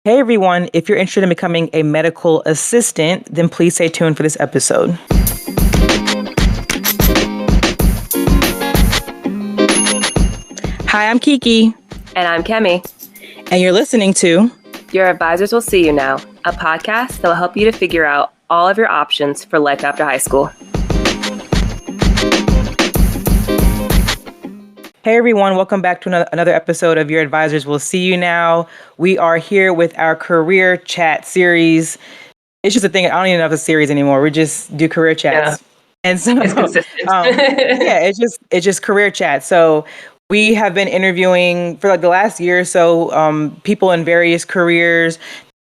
Hey everyone, if you're interested in becoming a medical assistant, then please stay tuned for this episode. Hi, I'm Kiki. And I'm Kemi. And you're listening to Your Advisors Will See You Now, a podcast that will help you to figure out all of your options for life after high school. Hey everyone, welcome back to another episode of Your Advisors Will See You Now. We are here with our career chat series. It's just a thing. I don't even know if it's a series anymore. We just do career chats. Yeah. And so it's consistent. It's just career chat. So we have been interviewing for like the last year or so, people in various careers.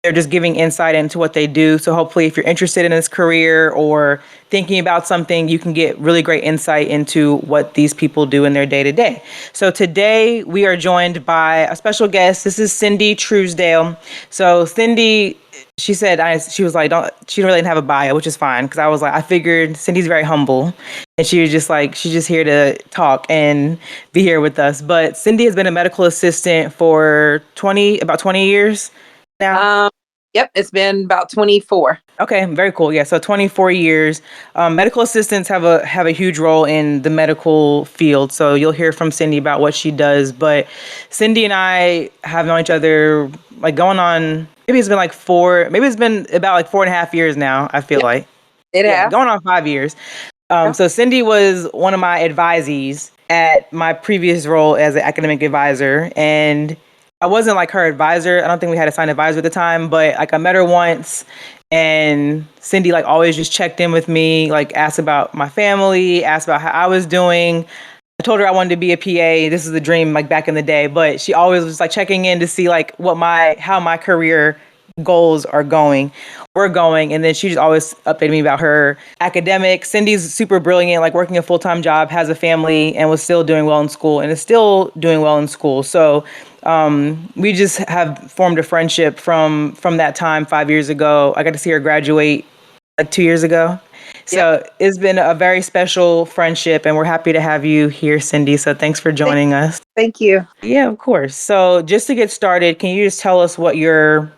They're just giving insight into what they do. So hopefully if you're interested in this career or thinking about something, you can get really great insight into what these people do in their day to day. So today we are joined by a special guest. This is Cindy Truesdale. So Cindy, she said, she was like, she really didn't have a bio, which is fine. Cause I was like, I figured Cindy's very humble and she was just like, she's just here to talk and be here with us. But Cindy has been a medical assistant for about 20 years now. Yep, it's been about 24. Okay, very cool. Yeah, so 24 years. Medical assistants have a huge role in the medical field. So you'll hear from Cindy about what she does. But Cindy and I have known each other like going on, maybe it's been about 4.5 years now, I feel like. Going on 5 years. So Cindy was one of my advisees at my previous role as an academic advisor. And I wasn't like her advisor. I don't think we had a signed advisor at the time, but like I met her once and Cindy like always just checked in with me, like asked about my family, asked about how I was doing. I told her I wanted to be a PA. This is the dream like back in the day, but she always was like checking in to see like how my career goals we're going. And then she just always updated me about her academics. Cindy's super brilliant, like working a full-time job, has a family, and was still doing well in school and is still doing well in school. So we just have formed a friendship from that time 5 years ago. I got to see her graduate like 2 years ago. So It's been a very special friendship and we're happy to have you here, Cindy. So thanks for joining us. Thank you. Yeah, of course. So just to get started, can you just tell us what your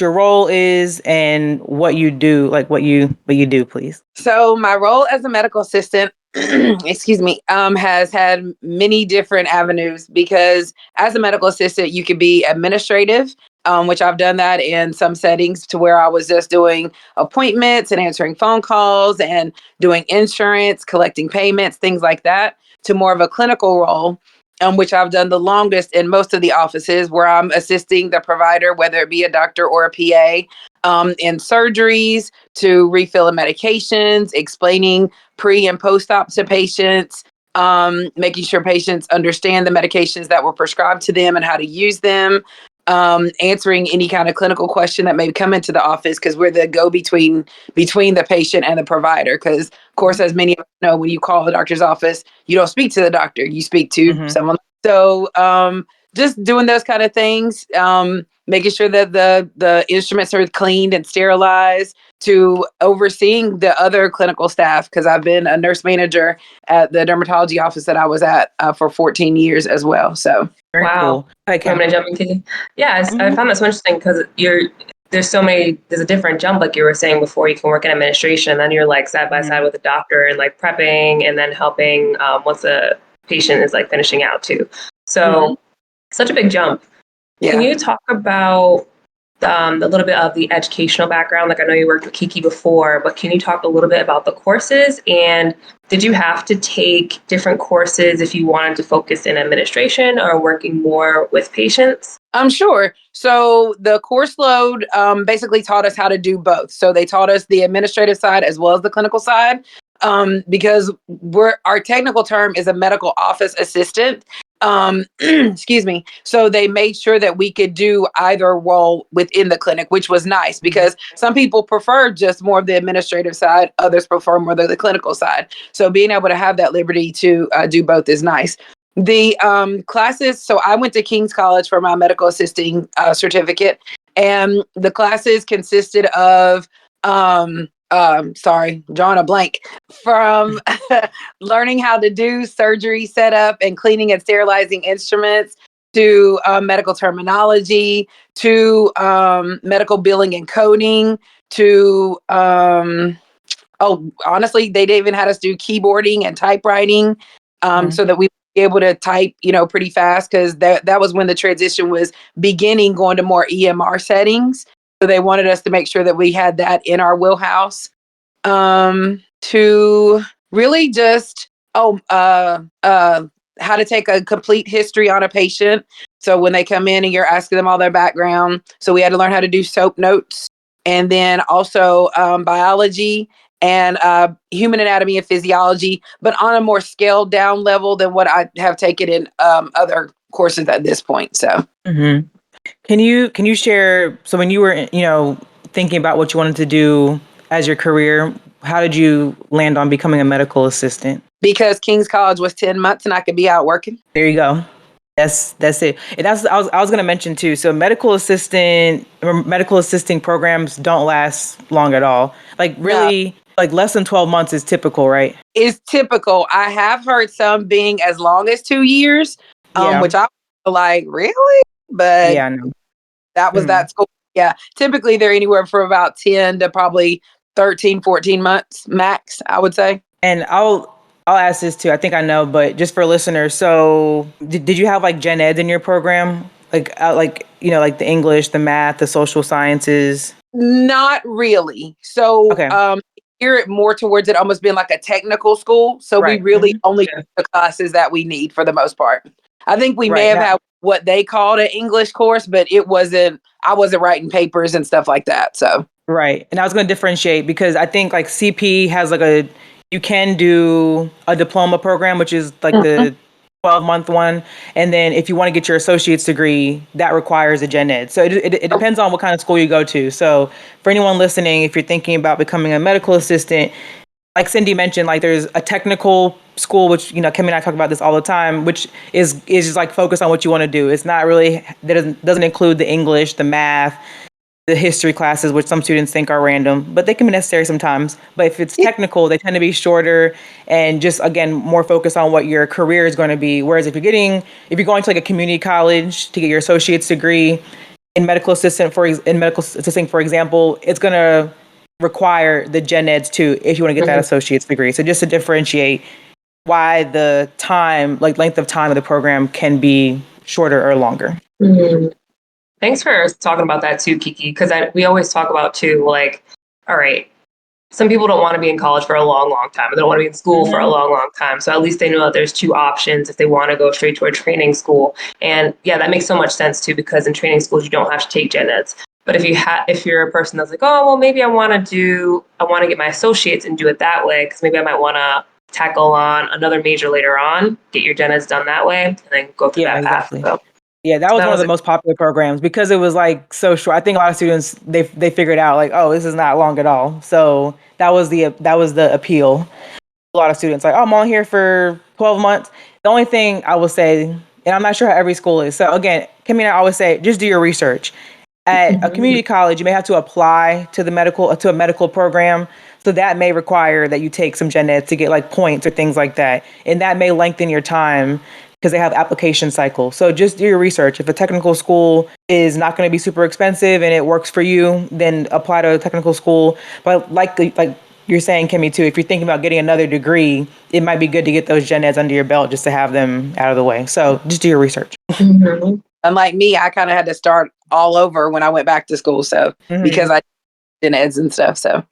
role is and what you do, like what you do, please? So my role as a medical assistant, has had many different avenues because as a medical assistant, you could be administrative, which I've done that in some settings to where I was just doing appointments and answering phone calls and doing insurance, collecting payments, things like that, to more of a clinical role. Which I've done the longest in most of the offices where I'm assisting the provider, whether it be a doctor or a PA, in surgeries, to refill medications, explaining pre and post-op to patients, making sure patients understand the medications that were prescribed to them and how to use them, answering any kind of clinical question that may come into the office because we're the go-between between the patient and the provider. Because, of course, as many of us know, when you call the doctor's office, you don't speak to the doctor, you speak to someone. So just doing those kind of things, making sure that the instruments are cleaned and sterilized, to overseeing the other clinical staff, because I've been a nurse manager at the dermatology office that I was at for 14 years as well. So very cool. Okay. I'm going to jump into I found that so interesting because there's a different jump, like you were saying before. You can work in administration, and then you're like side by side with a doctor and like prepping and then helping once a patient is like finishing out too. So such a big jump. Yeah. Can you talk about a little bit of the educational background? Like I know you worked with Kiki before, but can you talk a little bit about the courses? And did you have to take different courses if you wanted to focus in administration or working more with patients? Sure. So the course load basically taught us how to do both. So they taught us the administrative side as well as the clinical side, because our technical term is a medical office assistant. Excuse me. So they made sure that we could do either role within the clinic, which was nice because some people prefer just more of the administrative side. Others prefer more of the clinical side. So being able to have that liberty to do both is nice. The classes, so I went to King's College for my medical assisting certificate, and the classes consisted of drawing a blank, from learning how to do surgery setup and cleaning and sterilizing instruments, to medical terminology, to medical billing and coding, to honestly, they even had us do keyboarding and typewriting, so that we were able to type, pretty fast, because that was when the transition was beginning, going to more EMR settings. So they wanted us to make sure that we had that in our wheelhouse. To really just how to take a complete history on a patient. So when they come in and you're asking them all their background, so we had to learn how to do SOAP notes, and then also biology and human anatomy and physiology, but on a more scaled down level than what I have taken in other courses at this point. So, Can you share? So when you were thinking about what you wanted to do as your career, how did you land on becoming a medical assistant? because King's College was 10 months and I could be out working. There you go. That's it. And I was going to mention too. So medical assisting programs don't last long at all. Like really, like less than 12 months is typical, right? Is typical. I have heard some being as long as 2 years, Yeah. which I was like, really? But Yeah, I know. that was that school. Yeah. Typically they're anywhere from about 10 to probably 13, 14 months max, I would say. And I'll ask this too. I think I know, but just for listeners. So did you have like gen ed in your program? Like like the English, the math, the social sciences? Not really. So Okay. gear it more towards it almost being like a technical school. So we Right. really only do the classes that we need for the most part. I think we may Right. have had what they called an English course, but I wasn't writing papers and stuff like that. So Right. And I was going to differentiate because I think like CP has you can do a diploma program, which is like the 12-month one. And then if you want to get your associate's degree, that requires a gen ed. So it depends on what kind of school you go to. So for anyone listening, if you're thinking about becoming a medical assistant, like Cindy mentioned, like there's a technical school, which, Kim and I talk about this all the time, which is just like focused on what you want to do. It's not really, that doesn't include the English, the math, the history classes, which some students think are random, but they can be necessary sometimes. But if it's technical, they tend to be shorter and just, again, more focused on what your career is going to be. Whereas if you're going to like a community college to get your associate's degree in medical assisting, for example, it's going to require the gen eds too, if you want to get that associate's degree. So just to differentiate why the length of time of the program can be shorter or longer. Mm-hmm. Thanks for talking about that too, Kiki, because we always talk about too, like, all right, some people don't want to be in college for a long, long time. They don't want to be in school for a long, long time. So at least they know that there's two options if they want to go straight to a training school. And yeah, that makes so much sense too, because in training schools, you don't have to take gen eds. But if you're a person that's like, oh, well, maybe I want to get my associates and do it that way, because maybe I might want to tackle on another major later on, get your gen eds done that way, and then go through that Exactly. path. So. Yeah, that was one of the most popular programs because it was like so short. I think a lot of students they figured out like, oh, this is not long at all. So that was the appeal. A lot of students like, oh, I'm on here for 12 months. The only thing I will say, and I'm not sure how every school is. So again, Kimmy and I always say, just do your research. At a community college, you may have to apply to a medical program. So that may require that you take some gen ed to get like points or things like that. And that may lengthen your time because they have application cycles. So just do your research. If a technical school is not going to be super expensive and it works for you, then apply to a technical school. But like you're saying, Kimmy, too, if you're thinking about getting another degree, it might be good to get those gen eds under your belt just to have them out of the way. So just do your research. Mm-hmm. Unlike me, I kind of had to start all over when I went back to school. So because I did gen eds and stuff. So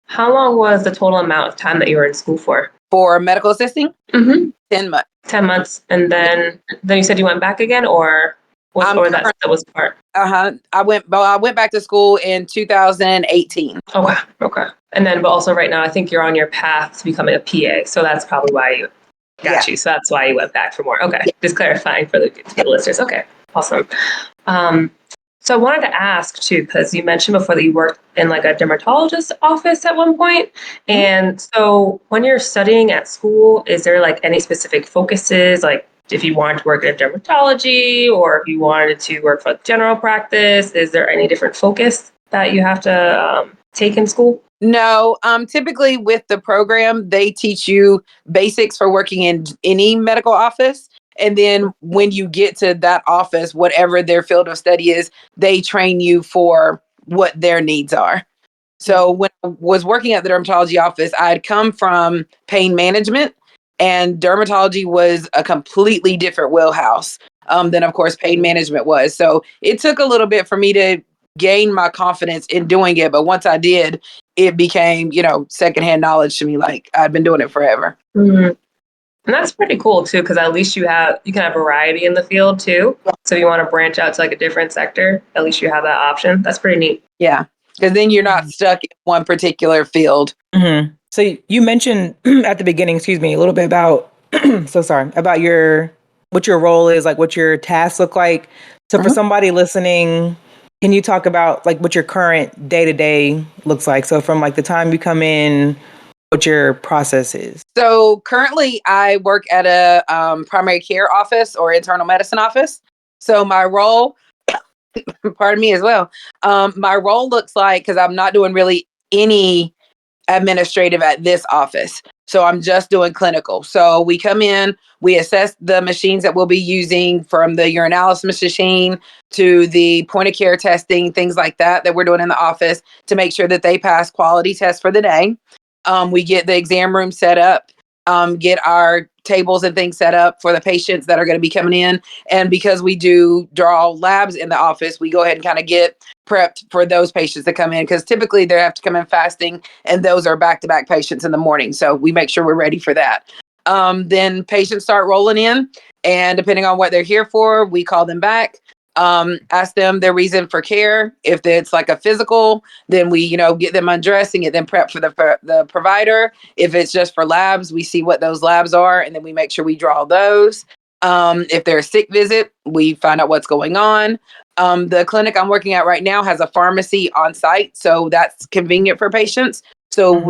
how long was the total amount of time that you were in school for? For medical assisting? 10 months. 10 months. And then you said you went back again or that was part? I went back to school in 2018. Okay. And then, but also right now, I think you're on your path to becoming a PA. So that's probably why you got you. So that's why you went back for more. Okay. Yeah. Just clarifying for the listeners. Okay. Awesome. So I wanted to ask too, because you mentioned before that you worked in like a dermatologist office at one point. And so when you're studying at school, is there like any specific focuses, like if you wanted to work in dermatology or if you wanted to work for general practice, is there any different focus that you have to take in school? No, typically with the program, they teach you basics for working in any medical office. And then when you get to that office, whatever their field of study is, they train you for what their needs are. So when I was working at the dermatology office, I had come from pain management, and dermatology was a completely different wheelhouse than, of course, pain management was. So it took a little bit for me to gain my confidence in doing it. But once I did, it became, secondhand knowledge to me. Like I'd been doing it forever. Mm-hmm. And that's pretty cool too, because at least you can have variety in the field too. So if you want to branch out to like a different sector, at least you have that option. That's pretty neat. Yeah. Because then you're not stuck in one particular field. Mm-hmm. So you mentioned at the beginning, excuse me, a little bit about, so sorry, about what your role is, like what your tasks look like. So for somebody listening, can you talk about like what your current day-to-day looks like? So from like the time you come in, what your process is. So currently I work at a primary care office or internal medicine office. So my role, pardon me as well, my role looks like, because I'm not doing really any administrative at this office. So I'm just doing clinical. So we come in, we assess the machines that we'll be using, from the urinalysis machine to the point of care testing, things like that we're doing in the office to make sure that they pass quality tests for the day. We get the exam room set up, get our tables and things set up for the patients that are going to be coming in. And because we do draw labs in the office, we go ahead and kind of get prepped for those patients that come in, because typically they have to come in fasting, and those are back-to-back patients in the morning. So we make sure we're ready for that. Then patients start rolling in, and depending on what they're here for, we call them back. Ask them their reason for care. If it's like a physical, then we, get them undressed and get them prepped for the provider. If it's just for labs, we see what those labs are, and then we make sure we draw those. If they're a sick visit, we find out what's going on. The clinic I'm working at right now has a pharmacy on site, so that's convenient for patients. So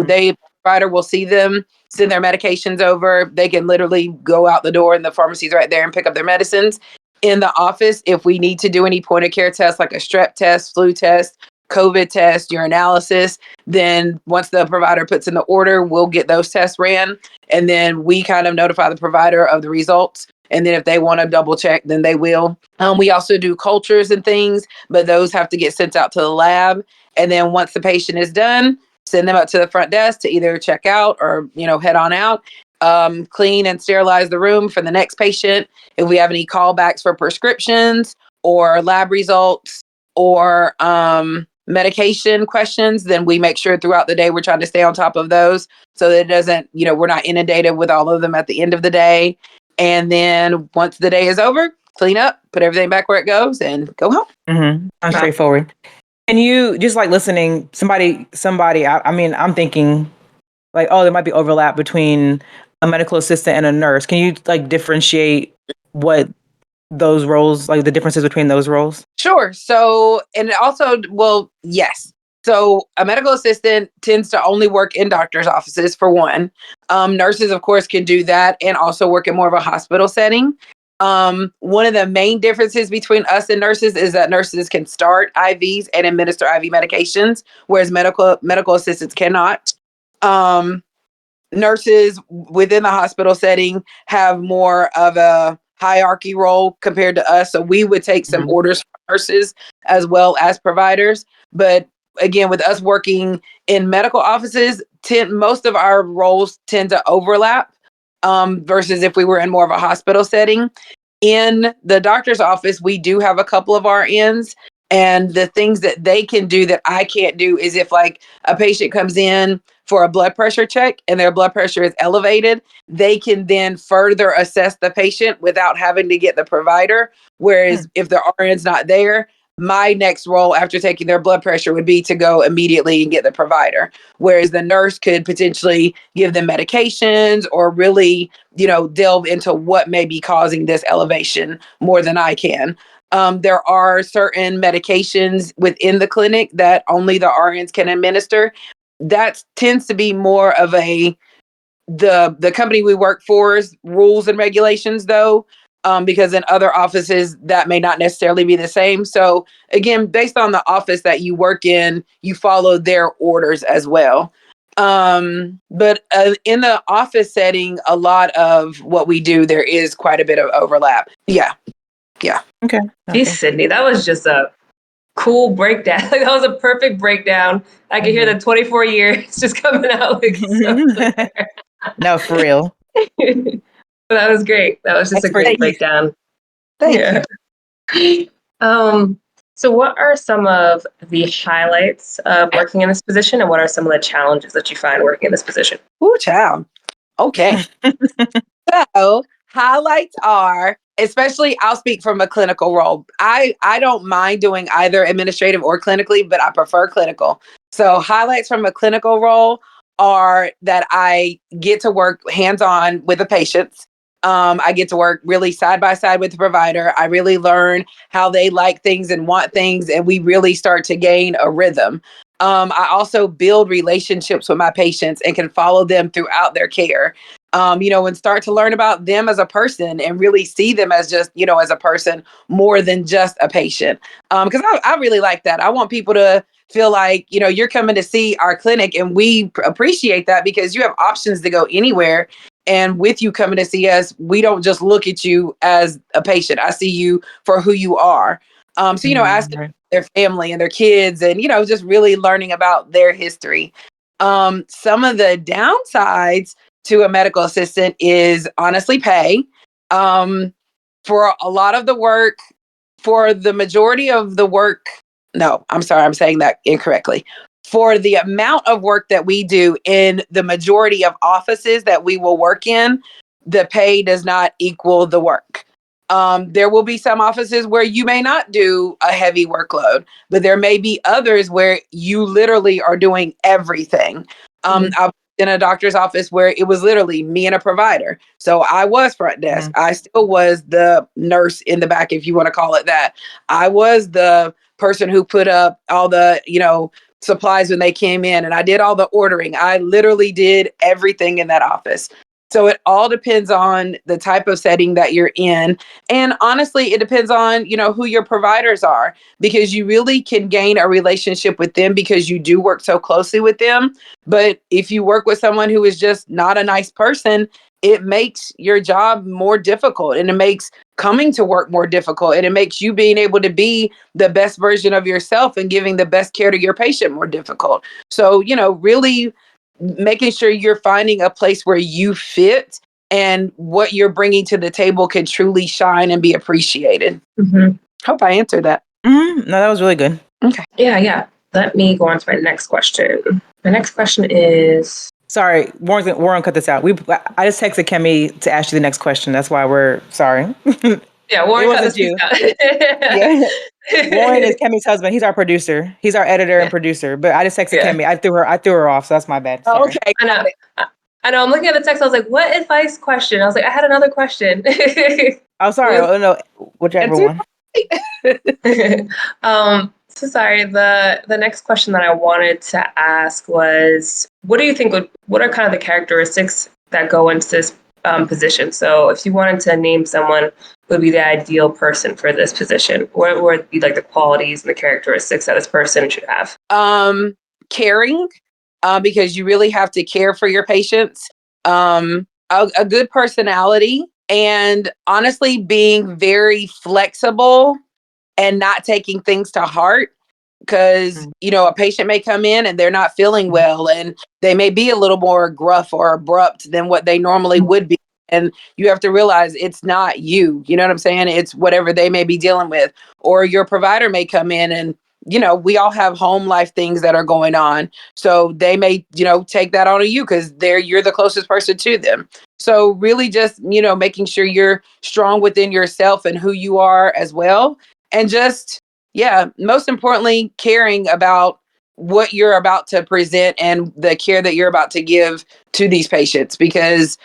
provider will see them, send their medications over. They can literally go out the door, and the pharmacy's right there, and pick up their medicines. In the office, if we need to do any point of care tests, like a strep test, flu test, COVID test, urinalysis, then once the provider puts in the order, we'll get those tests ran. And then we kind of notify the provider of the results. And then if they want to double check, then they will. We also do cultures and things, but those have to get sent out to the lab. And then once the patient is done, send them up to the front desk to either check out or, head on out. Clean and sterilize the room for the next patient. If we have any callbacks for prescriptions or lab results or medication questions, then we make sure throughout the day we're trying to stay on top of those so that it doesn't, we're not inundated with all of them at the end of the day. And then once the day is over, clean up, put everything back where it goes, and go home. Mm-hmm. Straightforward. And you just like listening, somebody, I mean, I'm thinking like, oh, there might be overlap between a medical assistant and a nurse. Can you like differentiate what those roles, like the differences between those roles? Sure. So, and also, well, yes. So a medical assistant tends to only work in doctor's offices, for one. Nurses, of course, can do that and also work in more of a hospital setting. One of the main differences between us and nurses is that nurses can start IVs and administer IV medications, whereas medical assistants cannot. Nurses within the hospital setting have more of a hierarchy role compared to us. So we would take some orders from nurses as well as providers. But again, with us working in medical offices, most of our roles tend to overlap versus if we were in more of a hospital setting. In the doctor's office, we do have a couple of RNs. And the things that they can do that I can't do is if like a patient comes in for a blood pressure check and their blood pressure is elevated, they can then further assess the patient without having to get the provider. Whereas if the RN's not there, my next role after taking their blood pressure would be to go immediately and get the provider. Whereas the nurse could potentially give them medications or really, delve into what may be causing this elevation more than I can. There are certain medications within the clinic that only the RNs can administer. That tends to be more of the company we work for's rules and regulations, though, because in other offices that may not necessarily be the same. So again, based on the office that you work in, you follow their orders as well. But in the office setting, a lot of what we do, there is quite a bit of overlap. Yeah. Okay. Geez, Cindy, that was just a cool breakdown. That was a perfect breakdown. I could hear the 24 years just coming out like so clear. No, for real. That was great. That was just a great breakdown. Thank you. So what are some of the highlights of working in this position, and what are some of the challenges that you find working in this position? Ooh, child. Okay. So highlights are, especially I'll speak from a clinical role. I don't mind doing either administrative or clinically, but I prefer clinical. So highlights from a clinical role are that I get to work hands-on with the patients. I get to work really side by side with the provider. I really learn how they like things and want things, and we really start to gain a rhythm. I also build relationships with my patients and can follow them throughout their care. And start to learn about them as a person and really see them as just, as a person more than just a patient. Because I really like that. I want people to feel like, you're coming to see our clinic, and we appreciate that because you have options to go anywhere. And with you coming to see us, we don't just look at you as a patient. I see you for who you are. Asking their family and their kids and, just really learning about their history. Some of the downsides to a medical assistant is honestly pay. For a lot of the work, for the majority of the work, no, I'm sorry, I'm saying that incorrectly. For the amount of work that we do in the majority of offices that we will work in, the pay does not equal the work. There will be some offices where you may not do a heavy workload, but there may be others where you literally are doing everything. I was in a doctor's office where it was literally me and a provider. So I was front desk. I still was the nurse in the back, if you want to call it that. I was the person who put up all the, supplies when they came in, and I did all the ordering. I literally did everything in that office. So it all depends on the type of setting that you're in. And honestly, it depends on, who your providers are, because you really can gain a relationship with them because you do work so closely with them. But if you work with someone who is just not a nice person, it makes your job more difficult, and it makes coming to work more difficult, and it makes you being able to be the best version of yourself and giving the best care to your patient more difficult. So, really making sure you're finding a place where you fit and what you're bringing to the table can truly shine and be appreciated. Hope I answered that. No, that was really good. Okay. Yeah. Let me go on to my next question. My next question is... Sorry, Warren, cut this out. I just texted Kemi to ask you the next question. That's why we're sorry. Yeah, Warren cut this you. out. Yeah. Warren is Kemi's husband. He's our producer. He's our editor and producer. But I just texted Kemi. I threw her off, so that's my bad. Sorry. Okay. I know. I'm looking at the text. I was like, "What advice question?" I was like, "I had another question." Oh, sorry. No, whichever one. So sorry. The next question that I wanted to ask was, what do you think what are kind of the characteristics that go into this position? So if you wanted to name someone who would be the ideal person for this position, what would be like the qualities and the characteristics that this person should have? Caring, because you really have to care for your patients. A good personality, and honestly being very flexible and not taking things to heart, because a patient may come in and they're not feeling well, and they may be a little more gruff or abrupt than what they normally would be, and you have to realize it's not you. You know what I'm saying? It's whatever they may be dealing with. Or your provider may come in and we all have home life things that are going on, so they may take that on you because you're the closest person to them. So really just making sure you're strong within yourself and who you are as well. And just, most importantly, caring about what you're about to present and the care that you're about to give to these patients, because,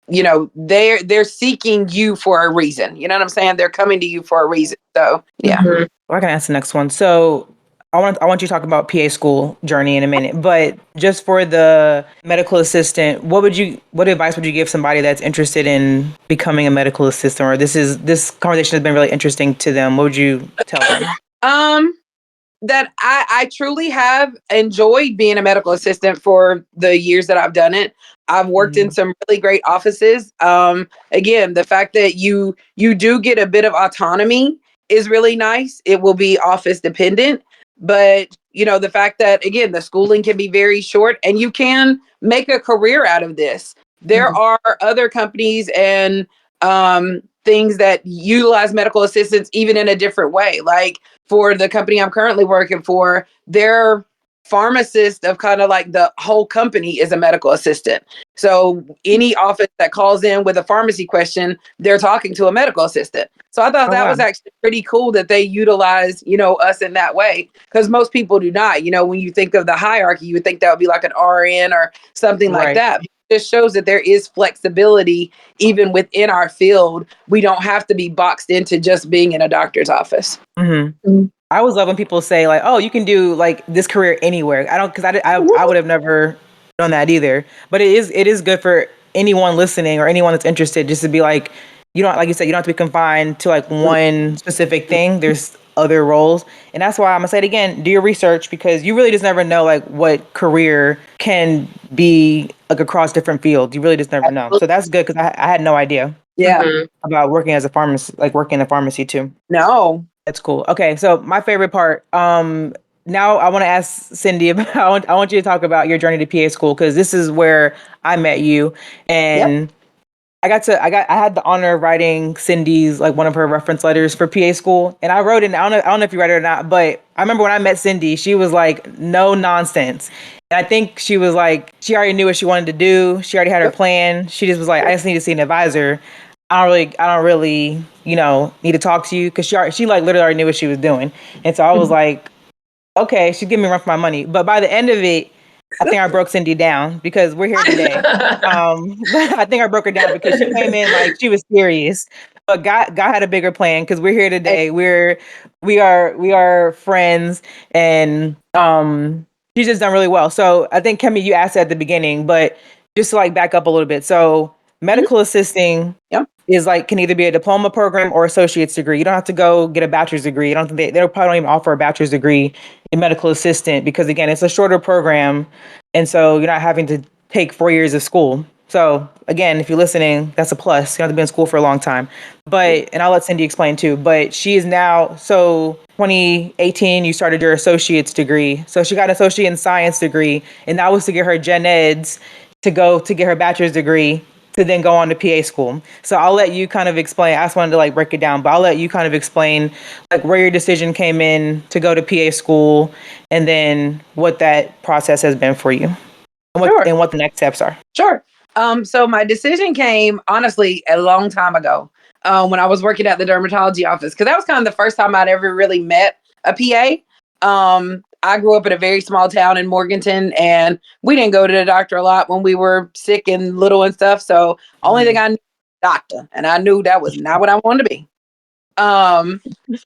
they're seeking you for a reason. You know what I'm saying? They're coming to you for a reason. So, yeah. Well, I can ask the next one. So I want you to talk about PA school journey in a minute, but just for the medical assistant, what advice would you give somebody that's interested in becoming a medical assistant, or this conversation has been really interesting to them? What would you tell them? that I truly have enjoyed being a medical assistant for the years that I've done it. I've worked in some really great offices. Again, the fact that you do get a bit of autonomy is really nice. It will be office dependent, but the fact that again the schooling can be very short and you can make a career out of this. There are other companies and things that utilize medical assistants even in a different way. Like for the company I'm currently working for, their pharmacist of kind of like the whole company is a medical assistant. So any office that calls in with a pharmacy question, they're talking to a medical assistant. So I thought Oh that wow. was actually pretty cool that they utilize, us in that way. Because most people do not. When you think of the hierarchy, you would think that would be like an RN or something like Right. that. It just shows that there is flexibility even within our field. We don't have to be boxed into just being in a doctor's office. I always love when people say like, "Oh, you can do like this career anywhere." I don't, because I would have never done that either. But it is good for anyone listening or anyone that's interested, just to be like, you don't, like you said, you don't have to be confined to like one specific thing. There's other roles, and that's why I'm gonna say it again: do your research, because you really just never know like what career can be like across different fields. You really just never know. So that's good, because I had no idea Yeah. about working as a pharmacist, like working in the pharmacy too. No. That's cool. Okay, so my favorite part. Now I want to ask Cindy about. I want you to talk about your journey to PA school, because this is where I met you, Yep. and I had the honor of writing Cindy's, like, one of her reference letters for PA school, and I wrote it. I don't know if you read it or not, but I remember when I met Cindy, she was like no nonsense. And I think she was like, she already knew what she wanted to do. She already had her Yep. plan. She just was like, I just need to see an advisor. I don't really, need to talk to you, because she like literally already knew what she was doing. And so I was like, okay, she's giving me a run for my money. But by the end of it, I think I broke Cindy down, because we're here today. But I think I broke her down because she came in like she was serious. But God had a bigger plan, because we're here And- today. We are friends, and she's just done really well. So I think, Kemi, you asked at the beginning, but just to like back up a little bit. So Mhm. medical assisting Yep. is like, can either be a diploma program or associate's degree. You don't have to go get a bachelor's degree. I don't think they probably don't even offer a bachelor's degree in medical assistant, because again, it's a shorter program, and so you're not having to take 4 years of school. So again, if you're listening, that's a plus. You don't have to be in school for a long time. But, and I'll let Cindy explain too, but she is now, so 2018, you started your associate's degree. So she got an associate in science degree, and that was to get her gen eds to go to get her bachelor's degree, to then go on to PA school. So I'll let you kind of explain. I just wanted to like break it down, but I'll let you kind of explain like where your decision came in to go to PA school, and then what that process has been for you, and what Sure. and what the next steps are. Sure. So my decision came honestly a long time ago, when I was working at the dermatology office, because that was kind of the first time I'd ever really met a PA. I grew up in a very small town in Morganton, and we didn't go to the doctor a lot when we were sick and little and stuff. So only thing I knew was doctor, and I knew that was not what I wanted to be. Um,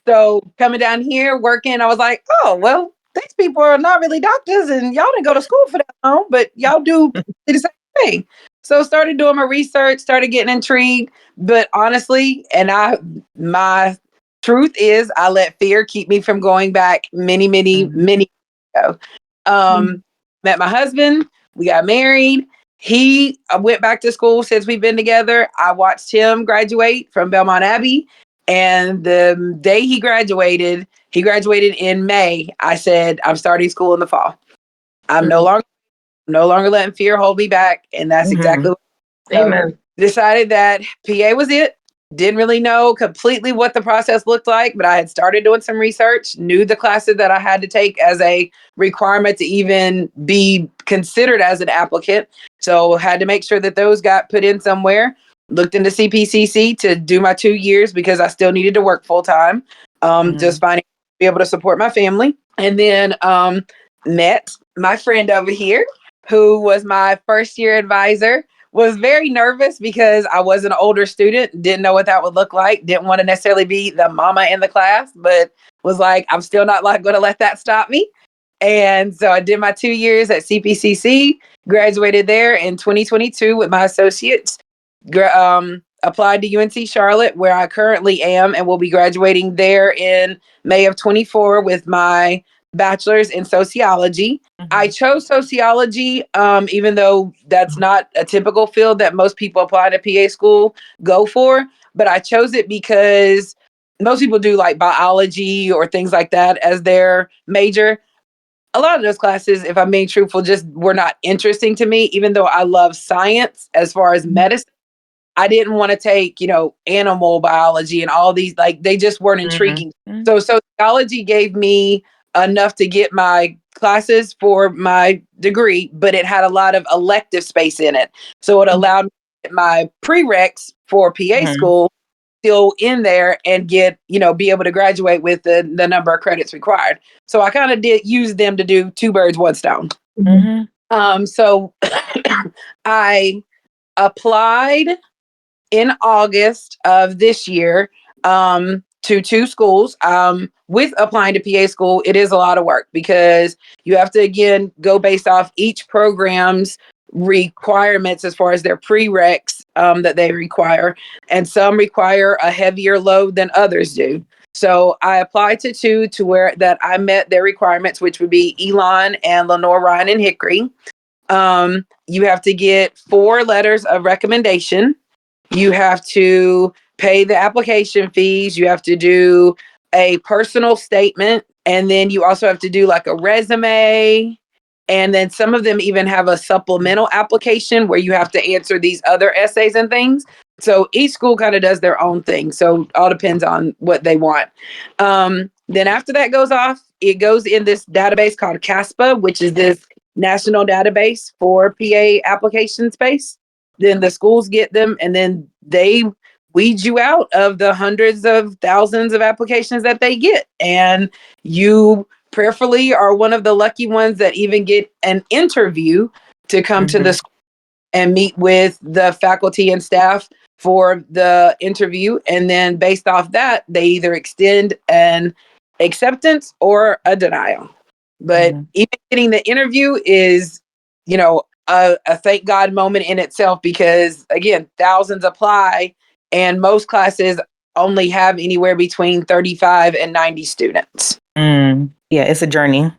so coming down here working, I was like, oh well, these people are not really doctors, and y'all didn't go to school for that long, but y'all do the same thing. So started doing my research, started getting intrigued. But honestly, my truth is, I let fear keep me from going back many, many, Mhm. many years ago. Met my husband, we got married. He went back to school since we've been together. I watched him graduate from Belmont Abbey. And the day he graduated in May. I said, I'm starting school in the fall. I'm no longer letting fear hold me back. And that's exactly Mhm. what Amen. decided that PA was it. Didn't really know completely what the process looked like, but I had started doing some research, knew the classes that I had to take as a requirement to even be considered as an applicant. So had to make sure that those got put in somewhere. Looked into CPCC to do my 2 years because I still needed to work full time. Just Mhm. finding be able to support my family. And then met my friend over here, who was my first year advisor. Was very nervous because I was an older student, didn't know what that would look like, didn't want to necessarily be the mama in the class, but was like, I'm still not like going to let that stop me. And so I did my 2 years at CPCC, graduated there in 2022 with my associates, applied to UNC Charlotte, where I currently am, and will be graduating there in May of 24 with my bachelor's in sociology. I chose sociology, even though that's not a typical field that most people apply to PA school go for. But I chose it because most people do like biology or things like that as their major. A lot of those classes, if I'm being truthful, just were not interesting to me, even though I love science as far as medicine. I didn't want to take, animal biology and all these, like, they just weren't intriguing. So sociology gave me enough to get my classes for my degree, but it had a lot of elective space in it. So it allowed me to get my prereqs for PA school still in there and get, be able to graduate with the number of credits required. So I kind of did use them to do two birds, one stone. So I applied in August of this year to two schools. With applying to PA school, it is a lot of work because you have to, again, go based off each program's requirements as far as their prereqs that they require. And some require a heavier load than others do. So I applied to two to where that I met their requirements, which would be Elon and Lenore Ryan and Hickory. You have to get 4 letters of recommendation. You have to pay the application fees. You have to do a personal statement. And then you also have to do like a resume. And then some of them even have a supplemental application where you have to answer these other essays and things. So each school kind of does their own thing. So all depends on what they want. Then after that goes off, it goes in this database called CASPA, which is this national database for PA application space. Then the schools get them and then they weed you out of the hundreds of thousands of applications that they get. And you prayerfully are one of the lucky ones that even get an interview to come to the school and meet with the faculty and staff for the interview. And then based off that, they either extend an acceptance or a denial. But even getting the interview is, a thank God moment in itself because, again, thousands apply and most classes only have anywhere between 35 and 90 students. Yeah, it's a journey.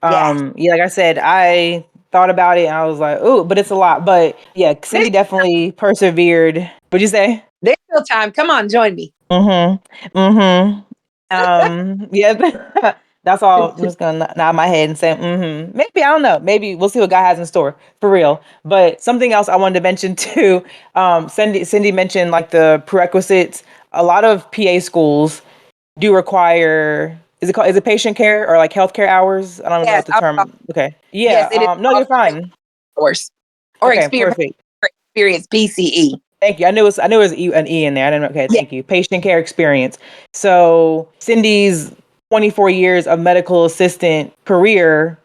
Like I said, I thought about it and I was like, oh, but it's a lot. But yeah, Cindy definitely persevered. What'd you say? There's still time. Come on, join me. Yeah, that's all. I'm just gonna nod my head and say, maybe, I don't know. Maybe we'll see what God has in store for real. But something else I wanted to mention too, Cindy mentioned like the prerequisites. A lot of PA schools do require, is it patient care or like healthcare hours? I don't know what the term. Okay. Yeah. Yes, it is. No, you're fine. Course. Or Okay, experience, perfect. experience PCE. Thank you. I knew it was an E in there. I didn't know. Okay, thank you. Patient care experience. So Cindy's 24 years of medical assistant career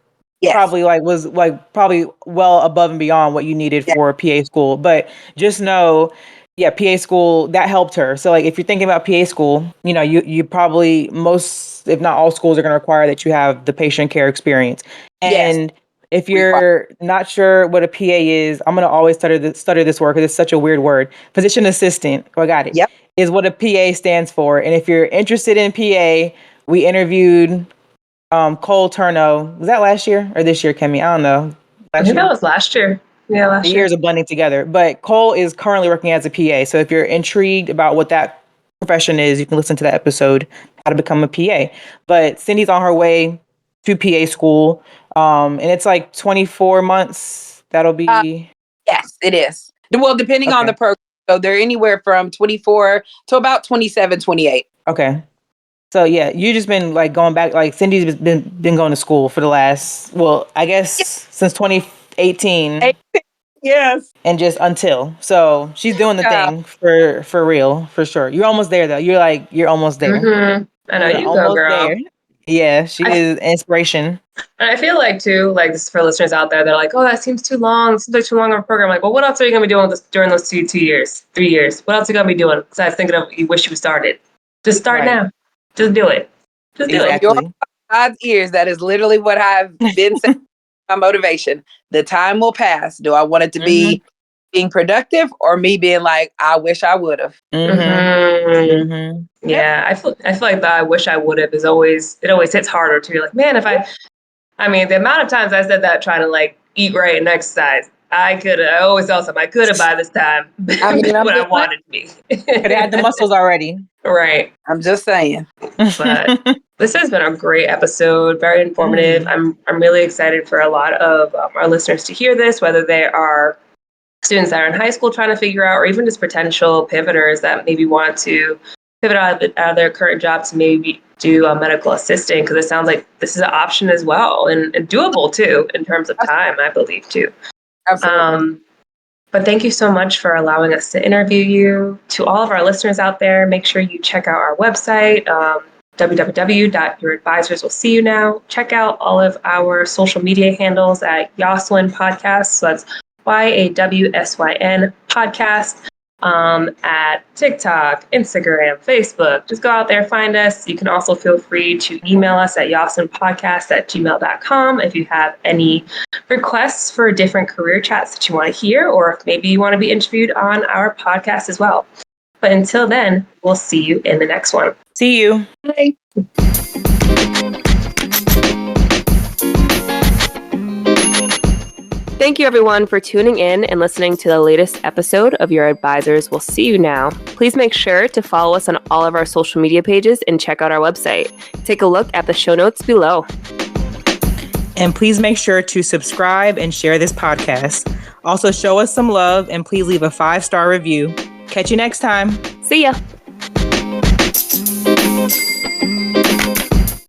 probably was probably well above and beyond what you needed for PA school. But just know, PA school that helped her. So like if you're thinking about PA school, you probably most, if not all schools are going to require that you have the patient care experience. And if you're not sure what a PA is, I'm going to always stutter this word because it's such a weird word. Physician assistant. Oh, I got it. Is what a PA stands for. And if you're interested in PA, we interviewed Cole Turno. Was that last year or this year, Kemi? I don't know. I think that was last year. Yeah, last year. The years are blending together. But Cole is currently working as a PA. So if you're intrigued about what that profession is, you can listen to that episode, How to Become a PA. But Cindy's on her way to PA school. And it's like 24 months. That'll be. Yes, it is. Well, depending on the program. So they're anywhere from 24 to about 27, 28. Okay. So yeah, you just been like going back, like Cindy's been going to school for the last, well, I guess since 2018. Yes. And just until. So she's doing the thing for real, for sure. You're almost there though. You're almost there. I know you go, girl. There. Yeah, she is inspiration. And I feel like too, like this is for listeners out there, they're like, oh, that seems too long. It seems like too long of a program. Like, well, what else are you gonna be doing during those 2 years, 3 years? What else are you gonna be doing? Because I was thinking of you wish you started. Just start now. Just do it. Just do it. Your God's ears. That is literally what I've been saying. My motivation. The time will pass. Do I want it to be being productive or me being like, I wish I would have. Yeah, I feel like the I wish I would have is always hits harder too. Like, man, if I mean, the amount of times I said that trying to like eat right and exercise, I always tell something I could have by this time I mean, what I wanted to be. Could have had the muscles already. Right. I'm just saying. But this has been a great episode, very informative. I'm really excited for a lot of our listeners to hear this, whether they are students that are in high school trying to figure out, or even just potential pivoters that maybe want to pivot out of their current job to maybe do a medical assisting, because it sounds like this is an option as well and doable too in terms of time, I believe too. Absolutely. But thank you so much for allowing us to interview you. To all of our listeners out there, make sure you check out our website, www.youradvisors will see you now. Check out all of our social media handles at Yoslyn Podcast. So that's YAWSYN Podcast. At TikTok, Instagram, Facebook. Just go out there, find us. You can also feel free to email us at yoslynpodcast@gmail.com if you have any requests for different career chats that you want to hear, or if maybe you want to be interviewed on our podcast as well. But until then, we'll see you in the next one. See you. Bye. Thank you, everyone, for tuning in and listening to the latest episode of Your Advisors Will See You Now. Please make sure to follow us on all of our social media pages and check out our website. Take a look at the show notes below. And please make sure to subscribe and share this podcast. Also, show us some love and please leave a 5-star review. Catch you next time. See ya.